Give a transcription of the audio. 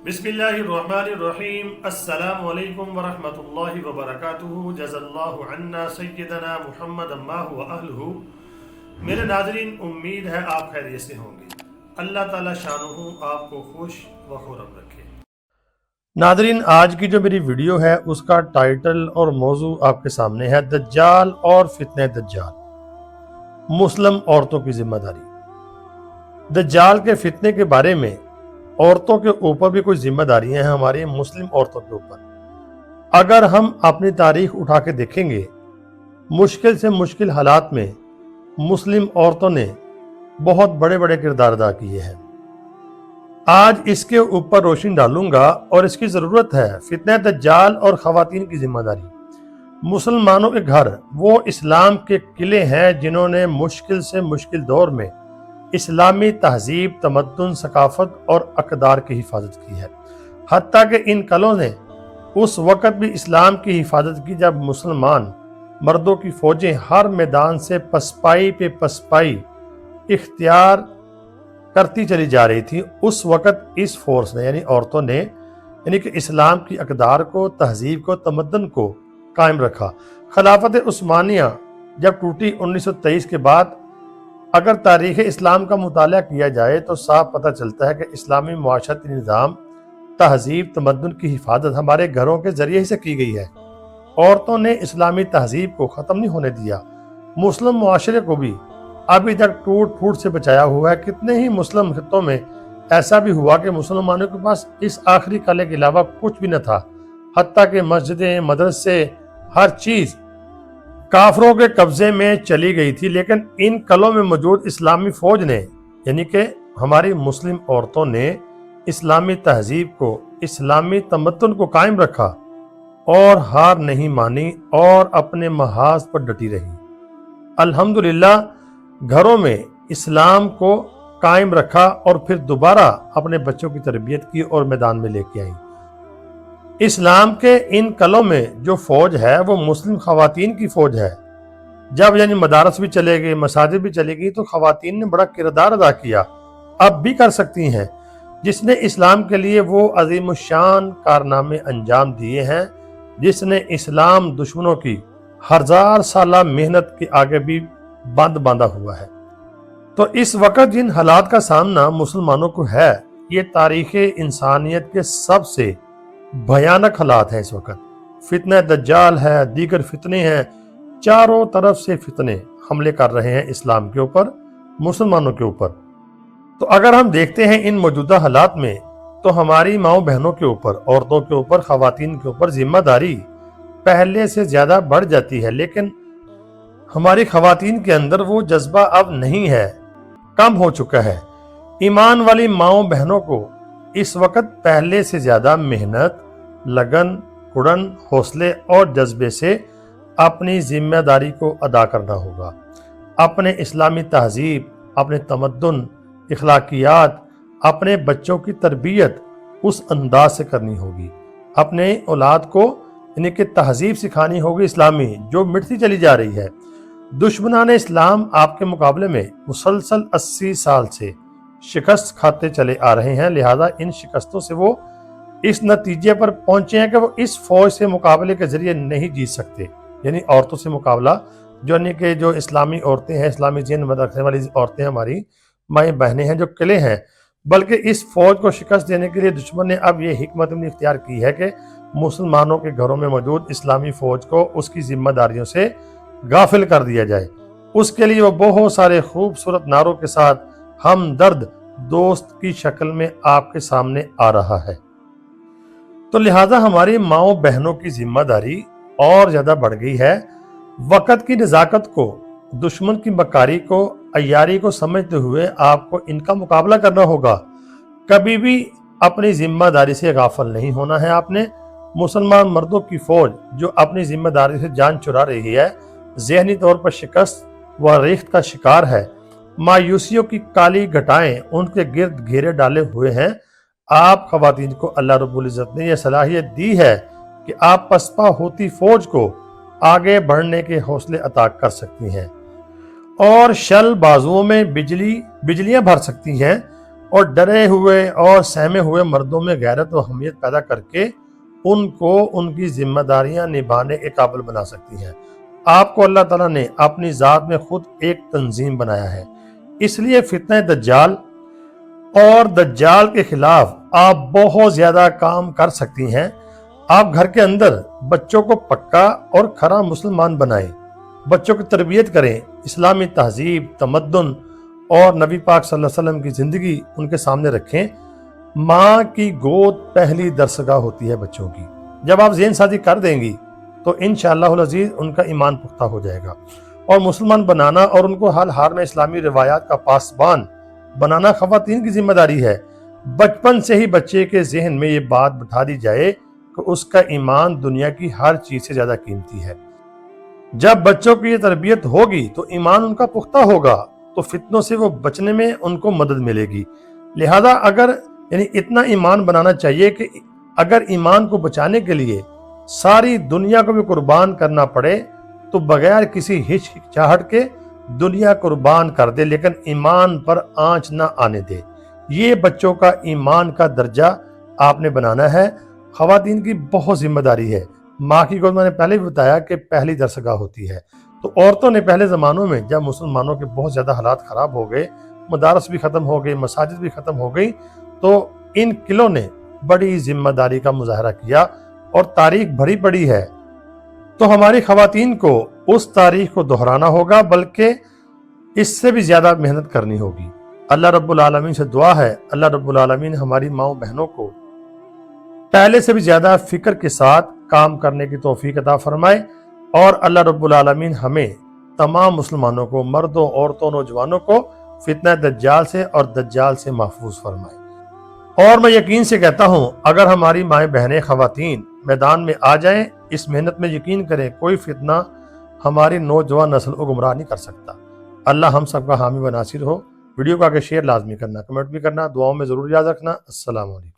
बिस्मिल्लाहिर्रहमानिर्रहीम। अस्सलामु अलैकुम वरहमतुल्लाहि वबरकातुहू। जज़ल्लाहु अन्ना सय्यदना मुहम्मद अम्मा व अहलहू। मेरे नाज़रीन, उम्मीद है आप खैरियत से होंगे। अल्लाह ताला शानुहु आपको खुश व खुर्रम रखे। नाज़रीन, आज की जो मेरी वीडियो है उसका टाइटल और मौजू आपके सामने है, दज्जाल और फितने दज्जाल, मुस्लिम औरतों की जिम्मेदारी। दज्जाल के फितने के बारे में औरतों के ऊपर भी कुछ जिम्मेदारियां हैं, हमारी मुस्लिम औरतों के ऊपर। अगर हम अपनी तारीख उठा के देखेंगे, मुश्किल से मुश्किल हालात में मुस्लिम औरतों ने बहुत बड़े बड़े किरदार अदा किए हैं। आज इसके ऊपर रोशनी डालूंगा और इसकी ज़रूरत है। फितने दज्जाल और ख़वातीन की जिम्मेदारी। मुसलमानों के घर वो इस्लाम के किले हैं जिन्होंने मुश्किल से मुश्किल दौर में इस्लामी तहजीब, तमद्दुन, सकाफत और अक़दार की हिफाजत की है। हत्ता कि इन कलों ने उस वक़्त भी इस्लाम की हिफाजत की जब मुसलमान मर्दों की फ़ौजें हर मैदान से पसपाई पे पसपाई इख्तियार करती चली जा रही थी। उस वक़्त इस फोर्स ने, यानी औरतों ने, यानी कि इस्लाम की अक़दार को, तहजीब को, तमद्दुन को कायम रखा। खिलाफत उस्मानिया जब टूटी 1923 के बाद, अगर तारीख़ इस्लाम का मुताला किया जाए तो साफ पता चलता है कि इस्लामी मुआशरती निज़ाम, तहजीब, तमद्दुन की हिफाजत हमारे घरों के ज़रिए से की गई है। औरतों ने इस्लामी तहजीब को ख़त्म नहीं होने दिया। मुस्लिम मुआशरे को भी अभी तक टूट फूट से बचाया हुआ है। कितने ही मुस्लिम खित्तों में ऐसा भी हुआ कि मुसलमानों के पास इस आखिरी कले के अलावा कुछ भी न था। हत्ता कि मस्जिदें, मदरसे, हर चीज़ काफरों के कब्जे में चली गई थी। लेकिन इन कलों में मौजूद इस्लामी फौज ने, यानी कि हमारी मुस्लिम औरतों ने इस्लामी तहजीब को, इस्लामी तमद्दुन को कायम रखा और हार नहीं मानी और अपने महाज पर डटी रही। अल्हम्दुलिल्लाह, घरों में इस्लाम को कायम रखा और फिर दोबारा अपने बच्चों की तरबियत की और मैदान में लेके आई। इस्लाम के इन कलों में जो फौज है वो मुस्लिम खवातीन की फौज है। जब यानी मदारस भी चले गए, मसाजिद भी चले गई, तो खवातीन ने बड़ा किरदार अदा किया, अब भी कर सकती हैं, जिसने इस्लाम के लिए वो अजीमुशान कारनामे अंजाम दिए हैं, जिसने इस्लाम दुश्मनों की हजार साला मेहनत के आगे भी बंद बांधा हुआ है। तो इस वक्त जिन हालात का सामना मुसलमानों को है, ये तारीख़ इंसानियत के सबसे भयानक हालात है। इस वक्त फितने दज्जाल है, दीगर फितने हैं, चारों तरफ से फितने हमले कर रहे हैं इस्लाम के ऊपर, मुसलमानों के ऊपर। तो अगर हम देखते हैं इन मौजूदा हालात में, तो हमारी माओ बहनों के ऊपर, औरतों के ऊपर, खवातीन के ऊपर जिम्मेदारी पहले से ज्यादा बढ़ जाती है। लेकिन हमारी खवातीन के अंदर वो जज्बा अब नहीं है, कम हो चुका है। ईमान वाली माओ बहनों को इस वक्त पहले से ज्यादा मेहनत, लगन, कुड़न, हौसले और जज्बे से अपनी जिम्मेदारी को अदा करना होगा। अपने इस्लामी तहजीब, अपने तमद्दुन, इखलाकियात, अपने बच्चों की तरबियत उस अंदाज से करनी होगी। अपने औलाद को यानी कि तहजीब सिखानी होगी इस्लामी, जो मिटती चली जा रही है। दुश्मनान इस्लाम आपके मुकाबले में मुसलसल 80 साल से शिकस्त खाते चले आ रहे हैं। लिहाजा इन शिकस्तों से वो इस नतीजे पर पहुंचे हैं कि वो इस फौज से मुकाबले के जरिए नहीं जीत सकते, यानी औरतों से मुकाबला, यानी कि जो इस्लामी औरतें हैं, इस्लामी जिन में रखने वाली औरतें हमारी माएँ बहनें हैं, जो किले हैं, बल्कि इस फौज को शिकस्त देने के लिए दुश्मन ने अब ये हिकमत इख्तियार की है कि मुसलमानों के घरों में मौजूद इस्लामी फौज को उसकी जिम्मेदारियों से गाफिल कर दिया जाए। उसके लिए वो बहुत सारे खूबसूरत नारों के साथ हमदर्द दोस्त की शक्ल में आपके सामने आ रहा है। तो लिहाजा हमारी माओ बहनों की जिम्मेदारी और ज्यादा बढ़ गई है। वक़्त की नज़ाकत को, दुश्मन की मकारी को, अय्यारी को समझते हुए आपको इनका मुकाबला करना होगा। कभी भी अपनी जिम्मेदारी से गाफिल नहीं होना है आपने। मुसलमान मर्दों की फौज जो अपनी जिम्मेदारी से जान चुरा रही है, ज़हनी तौर पर शिकस्त व रेख्त का शिकार है, मायूसियों की काली घटाएं उनके गिर्द घेरे डाले हुए हैं। आप खवातीन को अल्लाह रब्बुल इज़्ज़त ने यह सलाहियत दी है कि आप पसपा होती फौज को आगे बढ़ने के हौसले अता कर सकती हैं और शल बाजुओं में बिजलियां भर सकती हैं اور ڈرے ہوئے اور سہمے ہوئے مردوں میں غیرت و حمیت پیدا کر کے ان کو ان کی ذمہ داریاں نبھانے کے قابل بنا سکتی ہیں۔ آپ کو اللہ تعالیٰ نے اپنی ذات میں خود ایک تنظیم بنایا ہے، اس لیے فتنہ دجال اور دجال کے خلاف آپ بہت زیادہ کام کر سکتی ہیں۔ آپ گھر کے اندر بچوں کو پکا اور کھرا مسلمان بنائیں، بچوں کی تربیت کریں، اسلامی تہذیب، تمدن اور نبی پاک صلی اللہ علیہ وسلم کی زندگی ان کے سامنے رکھیں۔ ماں کی گود پہلی درسگاہ ہوتی ہے بچوں کی۔ جب آپ ذہن سازی کر دیں گی تو انشاءاللہ العزیز ان کا ایمان پختہ ہو جائے گا، اور مسلمان بنانا اور ان کو حال حال میں اسلامی روایات کا پاسبان بنانا خواتین کی ذمہ داری ہے۔ بچپن سے ہی بچے کے ذہن میں یہ بات بٹھا دی جائے کہ اس کا ایمان دنیا کی ہر چیز سے زیادہ قیمتی ہے۔ جب بچوں کی یہ تربیت ہوگی تو ایمان ان کا پختہ ہوگا، تو فتنوں سے وہ بچنے میں ان کو مدد ملے گی۔ لہذا اتنا ایمان بنانا چاہیے کہ اگر ایمان کو بچانے کے لیے ساری دنیا کو بھی قربان کرنا پڑے تو بغیر کسی ہچکچاہٹ کے دنیا قربان کر دے، لیکن ایمان پر آنچ نہ آنے دے۔ یہ بچوں کا ایمان کا درجہ آپ نے بنانا ہے۔ خواتین کی بہت ذمہ داری ہے۔ ماں کی گود میں نے پہلے بھی بتایا کہ پہلی درسگاہ ہوتی ہے، تو عورتوں نے پہلے زمانوں میں جب مسلمانوں کے بہت زیادہ حالات خراب ہو گئے، مدارس بھی ختم ہو گئے، مساجد بھی ختم ہو گئی، تو ان قلوں نے بڑی ذمہ داری کا مظاہرہ کیا اور تاریخ بھری پڑی ہے۔ تو ہماری خواتین کو اس تاریخ کو دہرانا ہوگا، بلکہ اس سے بھی زیادہ محنت کرنی ہوگی۔ اللہ رب العالمین سے دعا ہے اللہ رب العالمین ہماری ماؤں بہنوں کو پہلے سے بھی زیادہ فکر کے ساتھ کام کرنے کی توفیق عطا فرمائے، اور اللہ رب العالمین ہمیں تمام مسلمانوں کو، مردوں، عورتوں، نوجوانوں کو فتنہ دجال سے اور دجال سے محفوظ فرمائے۔ اور میں یقین سے کہتا ہوں اگر ہماری مائیں بہنیں خواتین میدان میں آ جائیں، اس محنت میں یقین کریں کوئی فتنہ ہماری نوجوان نسل کو گمراہ نہیں کر سکتا۔ اللہ ہم سب کا حامی و ناصر ہو۔ ویڈیو کو آگے شیئر لازمی کرنا، کمنٹ بھی کرنا، دعاؤں میں ضرور یاد رکھنا۔ السلام علیکم۔